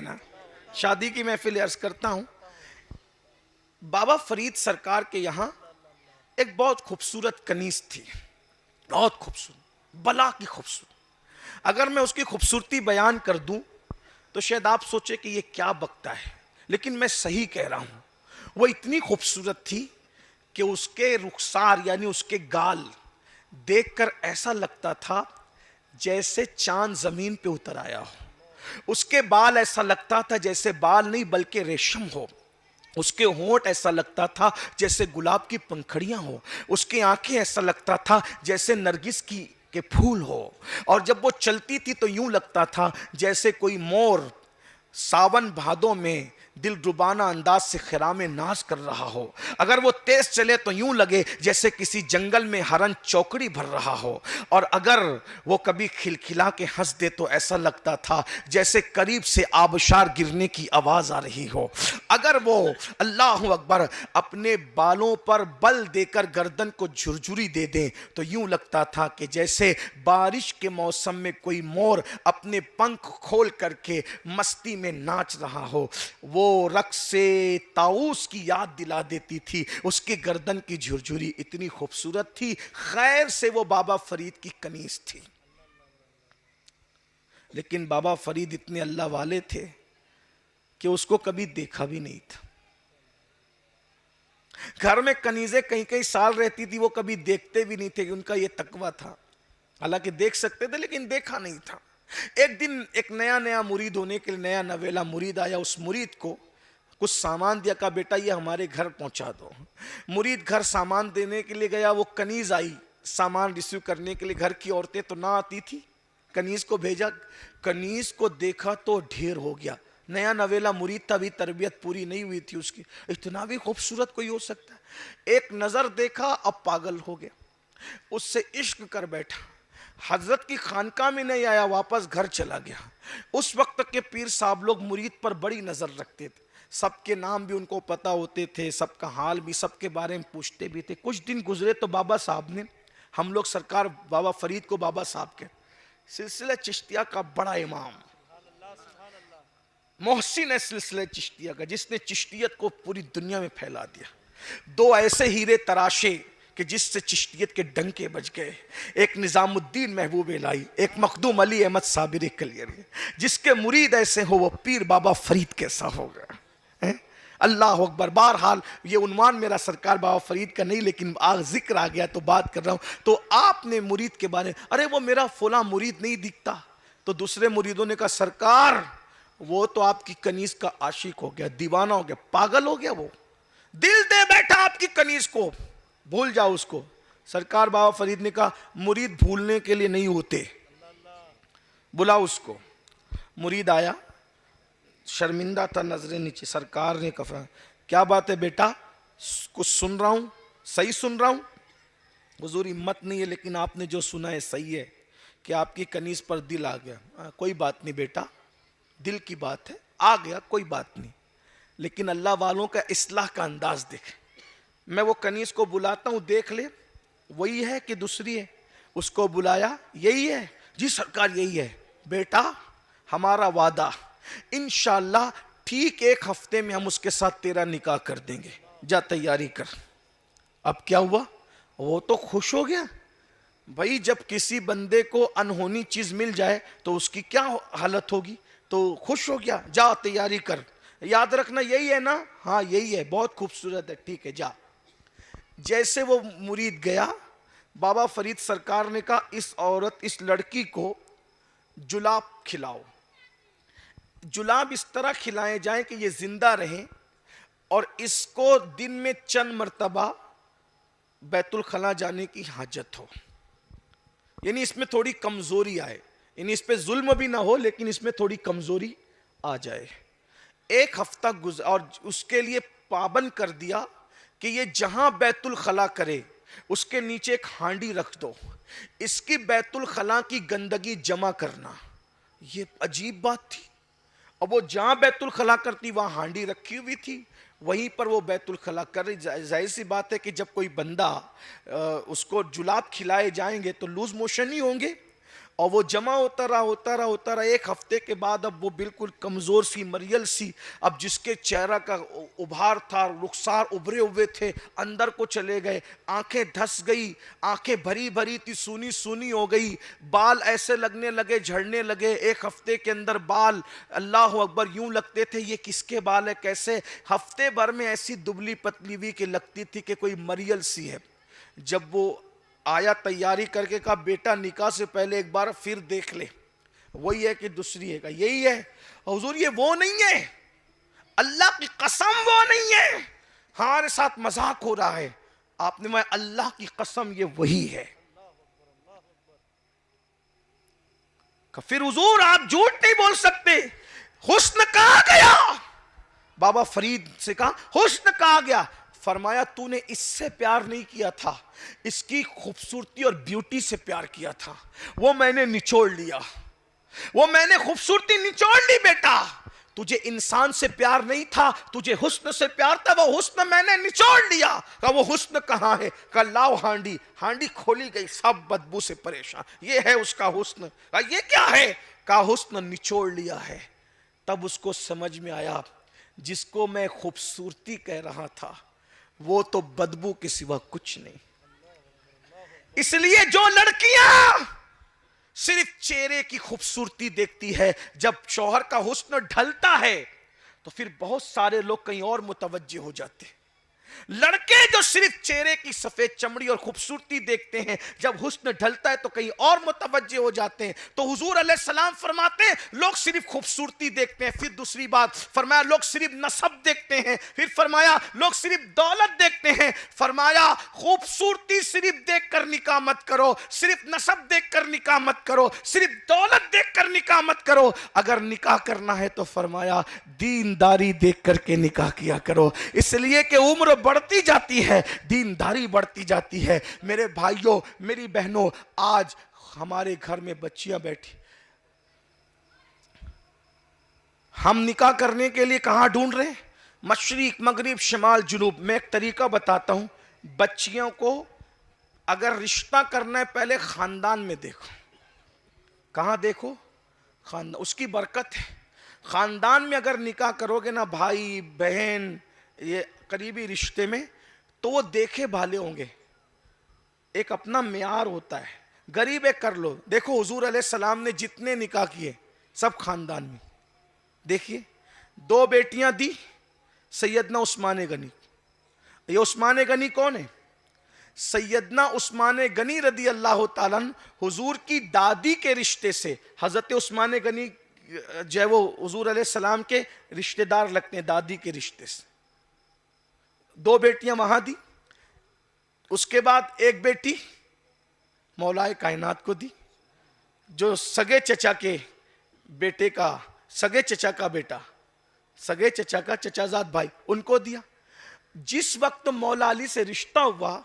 نا شادی کی محفل عرض کرتا ہوں. بابا فرید سرکار کے یہاں ایک بہت خوبصورت کنیز تھی, بہت خوبصورت, بلا کی خوبصورت. اگر میں اس کی خوبصورتی بیان کر دوں تو شاید آپ سوچے کہ یہ کیا بکتا ہے, لیکن میں صحیح کہہ رہا ہوں. وہ اتنی خوبصورت تھی کہ اس کے رخسار یعنی اس کے گال دیکھ کر ایسا لگتا تھا جیسے چاند زمین پہ اتر آیا ہو. اس کے بال ایسا لگتا تھا جیسے بال نہیں بلکہ ریشم ہو. اس کے ہونٹ ایسا لگتا تھا جیسے گلاب کی پنکھڑیاں ہو. اس کی آنکھیں ایسا لگتا تھا جیسے نرگس کے پھول ہو. اور جب وہ چلتی تھی تو یوں لگتا تھا جیسے کوئی مور ساون بھادوں میں دل ربانہ انداز سے خرام ناز کر رہا ہو. اگر وہ تیز چلے تو یوں لگے جیسے کسی جنگل میں ہرن چوکڑی بھر رہا ہو. اور اگر وہ کبھی کھلکھلا کے ہنس دے تو ایسا لگتا تھا جیسے قریب سے آبشار گرنے کی آواز آ رہی ہو. اگر وہ اللہ اکبر اپنے بالوں پر بل دے کر گردن کو جھرجھری دے دیں تو یوں لگتا تھا کہ جیسے بارش کے موسم میں کوئی مور اپنے پنکھ کھول کر کے مستی میں ناچ رہا ہو. وہ رقص سے طاؤس کی یاد دلا دیتی تھی. اس کی گردن کی جھرجھری اتنی خوبصورت تھی. خیر سے وہ بابا فرید کی کنیز تھی, لیکن بابا فرید اتنے اللہ والے تھے کہ اس کو کبھی دیکھا بھی نہیں تھا. گھر میں کنیزیں کئی کئی سال رہتی تھی, وہ کبھی دیکھتے بھی نہیں تھے کہ ان کا یہ تقوی تھا. حالانکہ دیکھ سکتے تھے لیکن دیکھا نہیں تھا. ایک دن ایک نیا مرید ہونے کے لیے نیا نویلا مرید آیا. اس مرید کو کچھ سامان دیا, کہا بیٹا یہ ہمارے گھر پہنچا دو. مرید گھر سامان دینے کے لیے گیا. وہ کنیز آئی سامان ریسیو کرنے کے لیے. گھر کی عورتیں تو نہ آتی تھی, کنیز کو بھیجا. کنیز کو دیکھا تو ڈھیر ہو گیا. نیا نویلا مرید تھا, ابھی تربیت پوری نہیں ہوئی تھی اس کی. اتنا بھی خوبصورت کوئی ہو سکتا ہے. ایک نظر دیکھا, اب پاگل ہو گیا, اس سے عشق کر بیٹھا. حضرت کی خانقاہ میں نہیں آیا, واپس گھر چلا گیا. اس وقت تک کے پیر صاحب لوگ مرید پر بڑی نظر رکھتے تھے. سب کے نام بھی ان کو پتا ہوتے تھے, سب کا حال بھی, سب کے بارے میں پوچھتے بھی تھے. کچھ دن گزرے تو بابا صاحب نے, ہم لوگ سرکار بابا فرید کو بابا صاحب کے سلسلہ چشتیہ کا بڑا امام محسن ہے سلسلہ چشتیہ کا, جس نے چشتیت کو پوری دنیا میں پھیلا دیا. دو ایسے ہیرے تراشے کہ جس سے چشتیت کے ڈنکے بج گئے. ایک نظام الدین محبوب الہی, ایک مخدوم علی احمد صابری کلیری. جس کے مرید ایسے ہو وہ پیر بابا فرید کیسا ہوگا. اللہ اکبر. بہرحال یہ عنوان میرا سرکار بابا فرید کا نہیں, لیکن ذکر آ گیا تو بات کر رہا ہوں. تو آپ نے مرید کے بارے میں, ارے وہ میرا فلاں مرید نہیں دکھتا. تو دوسرے مریدوں نے کہا سرکار وہ تو آپ کی کنیز کا عاشق ہو گیا, دیوانہ ہو گیا, پاگل ہو گیا, وہ دل دے بیٹھا آپ کی کنیز کو, بھول جاؤ اس کو. سرکار بابا فرید نے کہا مرید بھولنے کے لیے نہیں ہوتے, بلاؤ اس کو. مرید آیا, شرمندہ تھا, نظریں نیچے. سرکار نے کہا کیا بات ہے بیٹا, کچھ سن رہا ہوں, صحیح سن رہا ہوں. حضور ہمت نہیں ہے, لیکن آپ نے جو سنا ہے صحیح ہے کہ آپ کی کنیز پر دل آ گیا. کوئی بات نہیں بیٹا, دل کی بات ہے, آ گیا کوئی بات نہیں, لیکن اللہ والوں کا اصلاح کا انداز دیکھ. میں وہ کنیز کو بلاتا ہوں, دیکھ لے وہی ہے کہ دوسری ہے. اس کو بلایا, یہی ہے جی سرکار یہی ہے. بیٹا ہمارا وعدہ, انشاءاللہ ٹھیک ایک ہفتے میں ہم اس کے ساتھ تیرا نکاح کر دیں گے, جا تیاری کر. اب کیا ہوا, وہ تو خوش ہو گیا. بھائی جب کسی بندے کو انہونی چیز مل جائے تو اس کی کیا حالت ہوگی, تو خوش ہو گیا. جا تیاری کر, یاد رکھنا یہی ہے نا, ہاں یہی ہے, بہت خوبصورت ہے, ٹھیک ہے جا. جیسے وہ مرید گیا, بابا فرید سرکار نے کہا اس عورت, اس لڑکی کو جلاب کھلاؤ. جلاب اس طرح کھلائے جائیں کہ یہ زندہ رہیں, اور اس کو دن میں چند مرتبہ بیت الخلا جانے کی حاجت ہو. یعنی اس میں تھوڑی کمزوری آئے, یعنی اس پہ ظلم بھی نہ ہو لیکن اس میں تھوڑی کمزوری آ جائے. ایک ہفتہ اور اس کے لیے پابند کر دیا کہ یہ جہاں بیت الخلا کرے اس کے نیچے ایک ہانڈی رکھ دو, اس کی بیت الخلا کی گندگی جمع کرنا. یہ عجیب بات تھی. اب وہ جہاں بیت الخلا کرتی وہاں ہانڈی رکھی ہوئی تھی, وہیں پر وہ بیت الخلا کر رہی. ظاہر سی بات ہے کہ جب کوئی بندہ اس کو جلاب کھلائے جائیں گے تو لوز موشن ہی ہوں گے. اور وہ جمع ہوتا رہا ایک ہفتے کے بعد اب وہ بالکل کمزور سی مریل سی، اب جس کے چہرہ کا ابھار تھا، رخسار ابھرے ہوئے تھے، اندر کو چلے گئے، آنکھیں دھس گئی، آنکھیں بھری بھری تھی، سونی سونی ہو گئی، بال ایسے لگنے لگے، جھڑنے لگے، ایک ہفتے کے اندر بال اللہ اکبر یوں لگتے تھے یہ کس کے بال ہے کیسے، ہفتے بھر میں ایسی دبلی پتلی ہوئی کہ لگتی تھی کہ کوئی مریل سی ہے۔ جب وہ آیا تیاری کر کے کہا بیٹا نکاح سے پہلے ایک بار پھر دیکھ لے، وہی ہے کہ دوسری ہے؟ کہا یہی ہے۔ حضور یہ وہ نہیں ہے، اللہ کی قسم وہ نہیں ہے، ہمارے ساتھ مذاق ہو رہا ہے۔ آپ نے میں اللہ کی قسم یہ وہی ہے۔ پھر حضور آپ جھوٹ نہیں بول سکتے، حسن کہاں گیا؟ بابا فرید سے کہا حسن کہاں گیا؟ فرمایا تو نے اس سے پیار نہیں کیا تھا، اس کی خوبصورتی اور بیوٹی سے پیار کیا تھا، وہ میں نے نچوڑ لیا، وہ میں نے خوبصورتی نچوڑ لی بیٹا، تجھے انسان سے پیار نہیں تھا، تجھے حسن سے پیار تھا، وہ حسن میں نے نچوڑ لیا۔ کہا وہ حسن کہاں ہے؟ کہا لاؤ ہانڈی، ہانڈی کھولی گئی، سب بدبو سے پریشان، یہ ہے اس کا حسن۔ کہا یہ کیا ہے؟ کہا حسن نچوڑ لیا ہے۔ تب اس کو سمجھ میں آیا جس کو میں خوبصورتی کہہ رہا تھا وہ تو بدبو کے سوا کچھ نہیں۔ اس لیے جو لڑکیاں صرف چہرے کی خوبصورتی دیکھتی ہے، جب شوہر کا حسن ڈھلتا ہے تو پھر بہت سارے لوگ کہیں اور متوجہ ہو جاتے ہیں۔ لڑکے جو صرف چہرے کی سفید چمڑی اور خوبصورتی دیکھتے ہیں، جب حسن ڈھلتا ہے تو کہیں اور متوجہ ہو جاتے ہیں۔ تو حضور علیہ السلام فرماتے ہیں لوگ صرف خوبصورتی دیکھتے ہیں، پھر دوسری بات فرمایا لوگ صرف نسب دیکھتے ہیں، پھر فرمایا لوگ صرف دولت دیکھتے ہیں، فرمایا خوبصورتی صرف دیکھ کر نکاح مت کرو، صرف نسب دیکھ کر نکاح مت کرو، صرف دولت دیکھ کر نکاح مت کرو، اگر نکاح کرنا ہے تو فرمایا دینداری دیکھ کر کے نکاح کیا کرو، اس لیے کہ عمر بڑھتی جاتی ہے، دینداری بڑھتی جاتی ہے۔ میرے بھائیوں میری بہنوں، آج ہمارے گھر میں بچیاں بیٹھی، ہم نکاح کرنے کے لیے کہاں ڈھونڈ رہے ہیں؟ مشرق مغرب شمال جنوب۔ میں ایک طریقہ بتاتا ہوں، بچیوں کو اگر رشتہ کرنا ہے پہلے خاندان میں دیکھو۔ کہاں دیکھو؟ خاندان، اس کی برکت ہے۔ خاندان میں اگر نکاح کرو گے نا، بھائی بہن یہ قریبی رشتے میں، تو وہ دیکھے بھالے ہوں گے، ایک اپنا معیار ہوتا ہے۔ غریب ایک کر لو، دیکھو حضور علیہ السلام نے جتنے نکاح کیے سب خاندان میں۔ دیکھیے 2 بیٹیاں دی سیدنا عثمان غنی۔ یہ عثمان غنی کون ہے؟ سیدنا عثمان غنی رضی اللہ تعالیٰ عنہ حضور کی دادی کے رشتے سے، حضرت عثمان غنی جو ہے وہ حضور علیہ السلام کے رشتہ دار لگتے ہیں دادی کے رشتے سے۔ 2 بیٹیاں وہاں دی، اس کے بعد ایک بیٹی مولائے کائنات کو دی، جو سگے چچا کے بیٹے کا، سگے چچا کا بیٹا، سگے چچا کا چچا زاد بھائی، ان کو دیا۔ جس وقت مولا علی سے رشتہ ہوا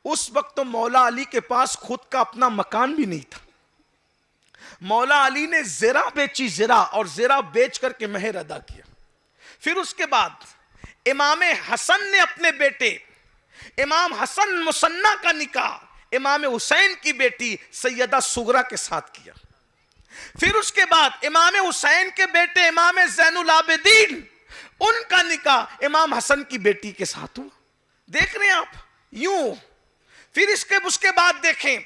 اس وقت مولا علی کے پاس خود کا اپنا مکان بھی نہیں تھا۔ مولا علی نے زرہ بیچی، زرہ، اور زرہ بیچ کر کے مہر ادا کیا۔ پھر اس کے بعد امام حسن نے اپنے بیٹے امام حسن مصنع کا نکاح امام حسین کی بیٹی سیدہ سغرا کے ساتھ کیا۔ پھر اس کے بعد امام حسین کے بیٹے امام زین العابدین، ان کا نکاح امام حسن کی بیٹی کے ساتھ ہوا۔ دیکھ رہے ہیں آپ یوں۔ پھر اس کے بعد دیکھیں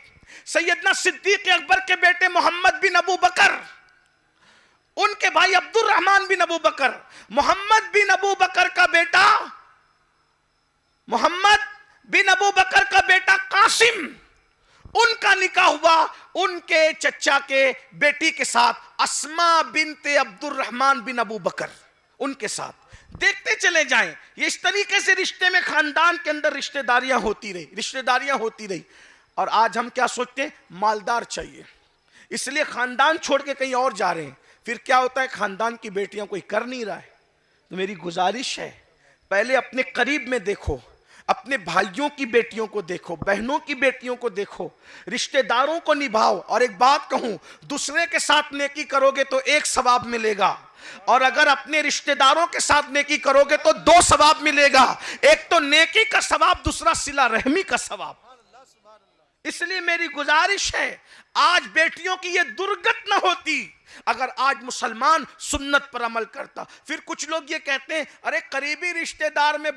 سیدنا صدیق اکبر کے بیٹے محمد بن ابو بکر، ان کے بھائی عبد الرحمن بن ابو بکر، محمد بن ابو بکر کا بیٹا، محمد بن ابو بکر کا بیٹا قاسم، ان کا نکاح ہوا ان کے چچا کے بیٹی کے ساتھ، اسما بنت عبد الرحمن بن ابو بکر، ان کے ساتھ۔ دیکھتے چلے جائیں، یہ اس طریقے سے رشتے میں خاندان کے اندر رشتہ داریاں ہوتی رہی۔ اور آج ہم کیا سوچتے ہیں؟ مالدار چاہیے، اس لیے خاندان چھوڑ کے کہیں اور جا رہے ہیں۔ پھر کیا ہوتا ہے؟ خاندان کی بیٹیاں کوئی کر نہیں رہا ہے۔ تو میری گزارش ہے پہلے اپنے قریب میں دیکھو، اپنے بھائیوں کی بیٹیوں کو دیکھو، بہنوں کی بیٹیوں کو دیکھو، رشتہ داروں کو نبھاؤ۔ اور ایک بات کہوں، دوسرے کے ساتھ نیکی کرو گے تو 1 ثواب ملے گا، اور اگر اپنے رشتہ داروں کے ساتھ نیکی کرو گے تو 2 ثواب ملے گا۔ ایک تو نیکی کا ثواب، دوسرا صلہ رحمی کا ثواب۔ اس لیے میری گزارش ہے آج بیٹیوں کی یہ درگت نہ ہوتی اگر آج مسلمان سنت پر عمل کرتا. پھر کچھ لوگ یہ کہتے ہیں ارے قریبی رشتہ دار میں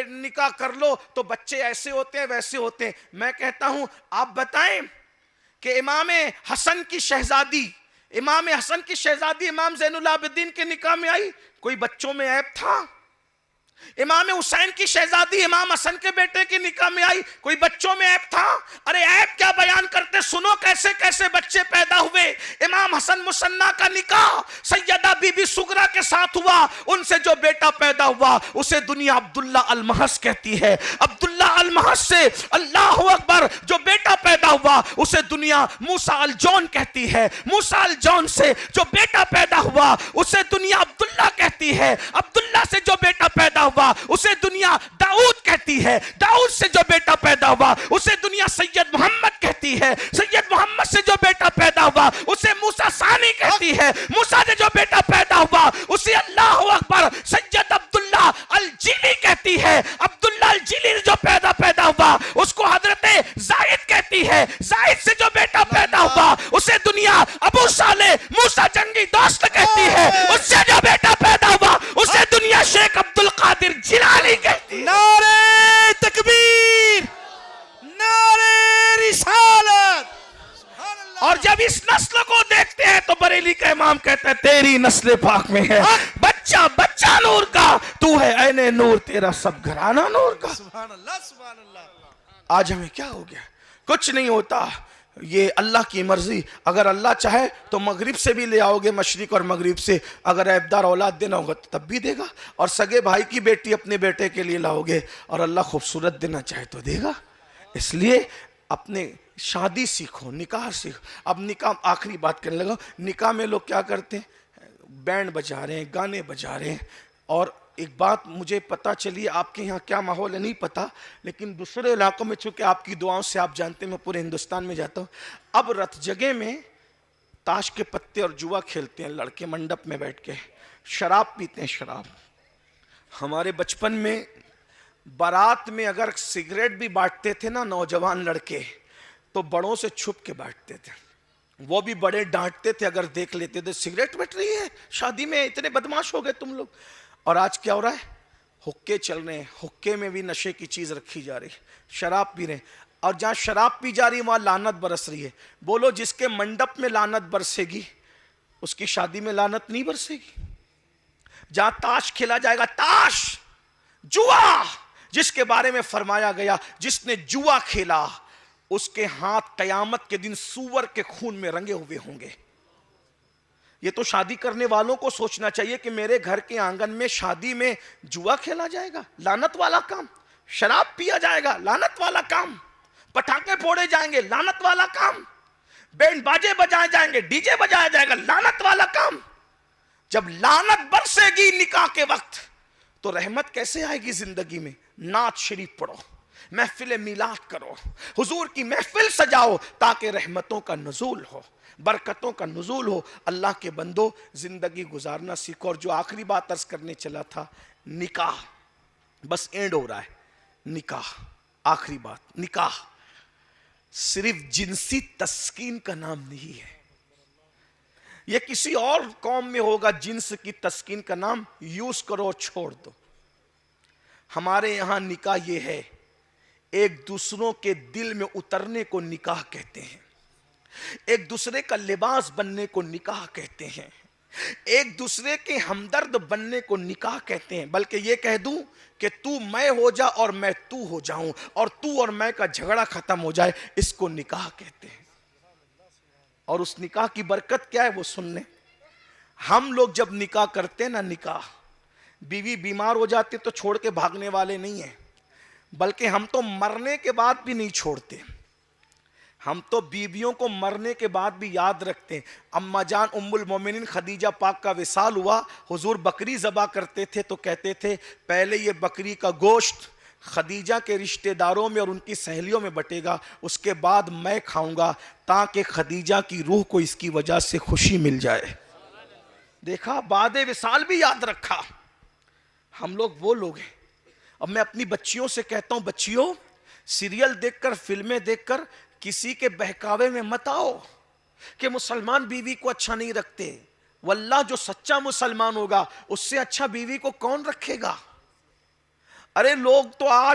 نکاح کر لو تو بچے ایسے ہوتے ہیں ویسے ہوتے ہیں. میں کہتا ہوں آپ بتائیں کہ امام حسن کی شہزادی امام زین العابدین کے نکاح میں آئی, کوئی بچوں میں عیب تھا؟ امام حسین کی شہزادی امام حسن کے بیٹے کی نکاح میں آئی, کوئی بچوں میں عیب تھا؟ ارے عیب کیا بیان کرتے, سنو کیسے کیسے بچے پیدا ہوئے. امام حسن مصنع کا نکاح سیدہ بی بی سغرا کے ساتھ ہوا, ان سے جو بیٹا پیدا ہوا اسے دنیا عبداللہ المحض کہتی ہے. عبداللہ المحض سے اللہ اکبر جو بیٹا پیدا ہوا اسے دنیا موسیٰ الجون کہتی ہے. موسیٰ الجون سے جو بیٹا پیدا ہوا اسے دنیا عبداللہ کہتی ہے. عبداللہ سے جو بیٹا پیدا ہوا اسے دنیا داؤد کہتی ہے. داؤد سے جو بیٹا پیدا ہوا اسے دنیا سید محمد کہتی ہے. سید محمد سے جو بیٹا پیدا ہوا اسے موسیٰ ثانی کہتی ہے. موسیٰ سے جو بیٹا پیدا ہوا اسے اللہ اکبر سید عبداللہ الجیلی کہتی ہے. عبداللہ الجیلی جو پیدا ہوا اس کو حضرت زائد کہتی ہے. زائد سے جو بیٹا پیدا ہوا اسے دنیا ابو صالح موسیٰ جنگی دوست کہتی ہے. اس سے جو بیٹا پیدا ہوا اسے دنیا شیخ عبد القادر جیلانی کہتی ہے. نعرہ تکبیر, نعرہ رسالت. اور جب اس نسل کو دیکھتے ہیں تو بریلی کا امام کہتا ہے تیری نسل پاک میں ہے بچہ بچہ نور کا, تو ہے عین نور, تیرا سب گھرانہ نور کا. سبحان اللہ, سبحان اللہ. آج ہمیں کیا ہو گیا؟ کچھ نہیں ہوتا, یہ اللہ کی مرضی. اگر اللہ چاہے تو مغرب سے بھی لے آؤ گے, مشرق اور مغرب سے. اگر عیبدار اولاد دینا ہوگا تو تب بھی دے گا. اور سگے بھائی کی بیٹی اپنے بیٹے کے لیے لاؤ گے, اور اللہ خوبصورت دینا چاہے تو دے گا. اس لیے اپنے شادی سیکھو, نکاح سیکھو. اب نکاح, آخری بات کرنے لگا, نکاح میں لوگ کیا کرتے ہیں, بینڈ بجا رہے ہیں, گانے بجا رہے ہیں. اور ایک بات مجھے پتا چلی, آپ کے یہاں کیا ماحول ہے نہیں پتا, لیکن دوسرے علاقوں میں چونکہ آپ کی دعاؤں سے آپ جانتے ہیں میں پورے ہندوستان میں جاتا ہوں. اب رت جگہ میں تاش کے پتے اور جوا کھیلتے ہیں لڑکے منڈپ میں بیٹھ کے, شراب پیتے ہیں. شراب ہمارے بچپن میں بارات میں اگر سگریٹ بھی بانٹتے تھے نا نوجوان لڑکے, تو بڑوں سے چھپ کے بانٹتے تھے. وہ بھی بڑے ڈانٹتے تھے اگر دیکھ لیتے تھے سگریٹ بٹ رہی ہے شادی میں, اتنے بدماش ہو گئے تم لوگ. اور آج کیا ہو رہا ہے, حقے چل رہے ہیں, حقے میں بھی نشے کی چیز رکھی جا رہی ہے, شراب پی رہے ہیں. اور جہاں شراب پی جا رہی ہے وہاں لعنت برس رہی ہے. بولو جس کے منڈپ میں لعنت برسے گی اس کی شادی میں لعنت نہیں برسے گی. جہاں تاش کھیلا جائے گا, تاش جوا جس کے بارے میں فرمایا گیا جس نے جوا کھیلا اس کے ہاتھ قیامت کے دن سور کے خون میں رنگے ہوئے ہوں گے. یہ تو شادی کرنے والوں کو سوچنا چاہیے کہ میرے گھر کے آنگن میں شادی میں جوا کھیلا جائے گا, لعنت والا کام. شراب پیا جائے گا, لعنت والا کام. پٹاخے پھوڑے جائیں گے, لعنت والا کام. بینڈ باجے بجائے جائیں گے, ڈی جے بجایا جائے گا, لعنت والا کام. جب لعنت برسے گی نکاح کے وقت تو رحمت کیسے آئے گی زندگی میں؟ نعت شریف پڑھو, محفل میلاد کرو, حضور کی محفل سجاؤ تاکہ رحمتوں کا نزول ہو, برکتوں کا نزول ہو. اللہ کے بندو زندگی گزارنا سیکھو. اور جو آخری بات عرض کرنے چلا تھا, نکاح بس اینڈ ہو رہا ہے. نکاح آخری بات, نکاح صرف جنسی تسکین کا نام نہیں ہے. یہ کسی اور قوم میں ہوگا جنس کی تسکین کا نام, یوز کرو چھوڑ دو. ہمارے یہاں نکاح یہ ہے, ایک دوسروں کے دل میں اترنے کو نکاح کہتے ہیں, ایک دوسرے کا لباس بننے کو نکاح کہتے ہیں, ایک دوسرے کے ہمدرد بننے کو نکاح کہتے ہیں. بلکہ یہ کہہ دوں کہ تو میں ہو جا اور میں تو ہو جاؤں, اور تو اور میں کا جھگڑا ختم ہو جائے, اس کو نکاح کہتے ہیں. اور اس نکاح کی برکت کیا ہے وہ سن لیں. ہم لوگ جب نکاح کرتے نا, نکاح بیوی بیمار ہو جاتی تو چھوڑ کے بھاگنے والے نہیں ہیں, بلکہ ہم تو مرنے کے بعد بھی نہیں چھوڑتے. ہم تو بیویوں کو مرنے کے بعد بھی یاد رکھتے ہیں. اماں جان ام المومنین خدیجہ پاک کا وصال ہوا, حضور بکری ذبح کرتے تھے تو کہتے تھے پہلے یہ بکری کا گوشت خدیجہ کے رشتہ داروں میں اور ان کی سہیلیوں میں بٹے گا, اس کے بعد میں کھاؤں گا تاکہ خدیجہ کی روح کو اس کی وجہ سے خوشی مل جائے. دیکھا, بعد وصال بھی یاد رکھا. ہم لوگ وہ لوگ ہیں. اب میں اپنی بچیوں سے کہتا ہوں, بچیوں سیریل دیکھ کر, فلمیں دیکھ کر کسی کے بہکاوے میں مت آؤ کہ مسلمان بیوی کو اچھا نہیں رکھتے. واللہ جو سچا مسلمان ہوگا اس سے اچھا بیوی کو کون رکھے گا؟ ارے لوگ تو آج